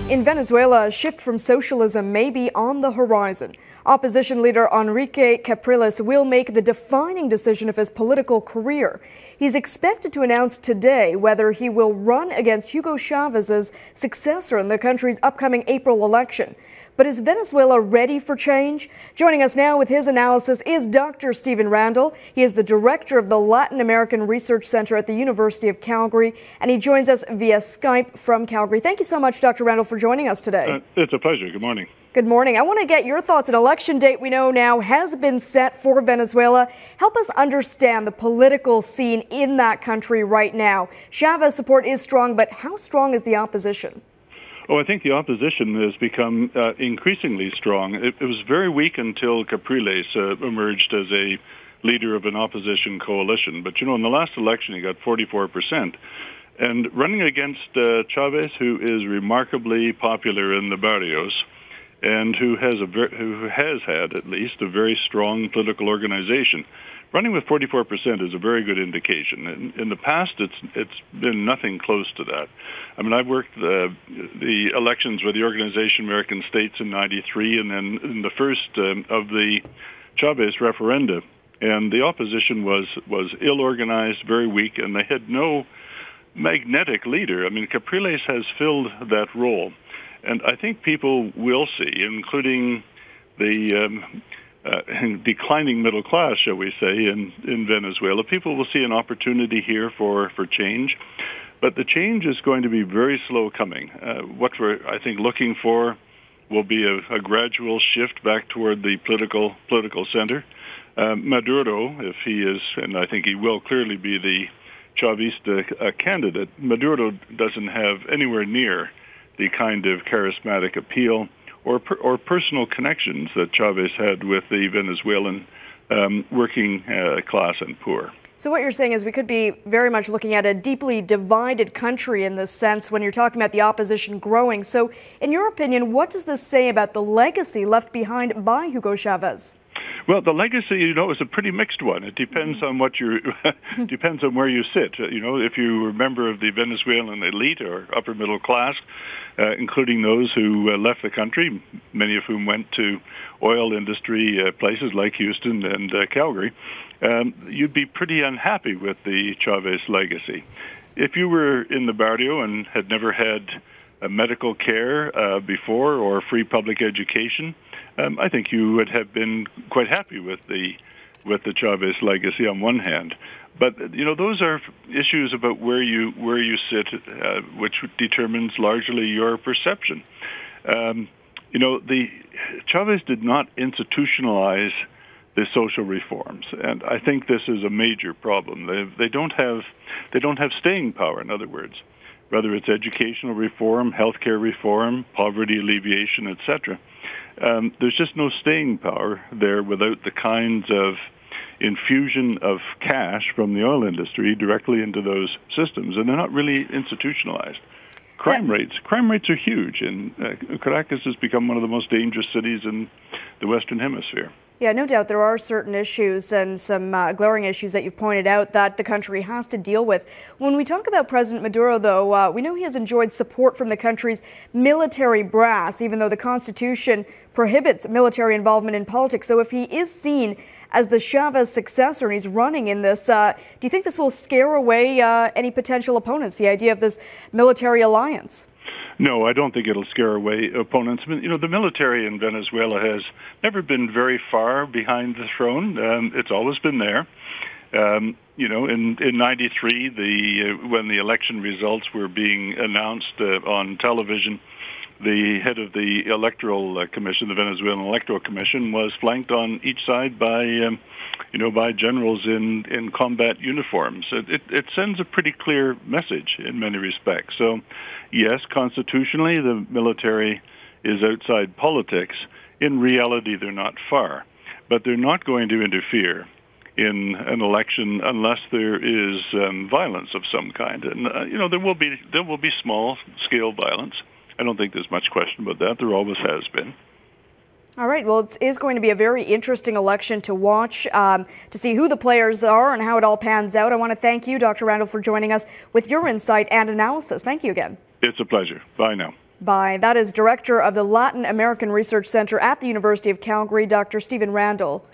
In Venezuela, a shift from socialism may be on the horizon. Opposition leader Enrique Capriles will make the defining decision of his political career. He's expected to announce today whether he will run against Hugo Chavez's successor in the country's upcoming April election. But is Venezuela ready for change? Joining us now with his analysis is Dr. Stephen Randall. He is the director of the Latin American Research Center at the University of Calgary, and he joins us via Skype from Calgary. Thank you so much, Dr. Randall, for joining us today. It's a pleasure. Good morning. Good morning. I want to get your thoughts. An election date we know now has been set for Venezuela. Help us understand the political scene in that country right now. Chavez support is strong, but how strong is the opposition? Oh, I think the opposition has become increasingly strong. It was very weak until Capriles emerged as a leader of an opposition coalition. But, you know, in the last election, he got 44%. And running against Chavez, who is remarkably popular in the barrios, and who has had at least a very strong political organization. Running with 44% is a very good indication. In the past, it's been nothing close to that. I mean, I've worked the elections with the Organization American States in '93, and then in the first of the Chavez referenda, and the opposition was ill-organized, very weak, and they had no magnetic leader. I mean, Capriles has filled that role. And I think people will see, including the declining middle class, shall we say, in Venezuela, people will see an opportunity here for change. But the change is going to be very slow coming. What we're, I think, looking for will be a gradual shift back toward the political center. Maduro, if he is, and I think he will clearly be the Chavista candidate, Maduro doesn't have anywhere near the kind of charismatic appeal or personal connections that Chavez had with the Venezuelan working class and poor. So what you're saying is we could be very much looking at a deeply divided country in this sense when you're talking about the opposition growing. So in your opinion, what does this say about the legacy left behind by Hugo Chavez? Well, the legacy, you know, is a pretty mixed one. It depends on what depends on where you sit. You know, if you were a member of the Venezuelan elite or upper middle class, including those who left the country, many of whom went to oil industry places like Houston and Calgary, you'd be pretty unhappy with the Chavez legacy. If you were in the barrio and had never had medical care before or free public education, I think you would have been quite happy with the Chavez legacy on one hand. But you know, those are issues about where you sit, which determines largely your perception. You know, the Chavez did not institutionalize the social reforms, and I think this is a major problem. They don't have staying power. In other words, whether it's educational reform, healthcare reform, poverty alleviation, etc. There's just no staying power there without the kinds of infusion of cash from the oil industry directly into those systems, and they're not really institutionalized. Crime rates are huge, and Caracas has become one of the most dangerous cities in the Western Hemisphere. Yeah, no doubt there are certain issues and some glaring issues that you've pointed out that the country has to deal with. When we talk about President Maduro, though, we know he has enjoyed support from the country's military brass, even though the Constitution prohibits military involvement in politics. So if he is seen as the Chavez successor and he's running in this, do you think this will scare away any potential opponents, the idea of this military alliance? No, I don't think it'll scare away opponents. I mean, you know, the military in Venezuela has never been very far behind the throne. It's always been there. You know, in '93, when the election results were being announced on television, the head of the Electoral Commission, the Venezuelan Electoral Commission, was flanked on each side by by generals in combat uniforms. It sends a pretty clear message in many respects. So, yes, constitutionally, the military is outside politics. In reality, they're not far. But they're not going to interfere in an election unless there is violence of some kind. And, there will be small-scale violence. I don't think there's much question about that. There always has been. All right. Well, it is going to be a very interesting election to watch, to see who the players are and how it all pans out. I want to thank you, Dr. Randall, for joining us with your insight and analysis. Thank you again. It's a pleasure. Bye now. by. That is Director of the Latin American Research Center at the University of Calgary, Dr. Stephen Randall.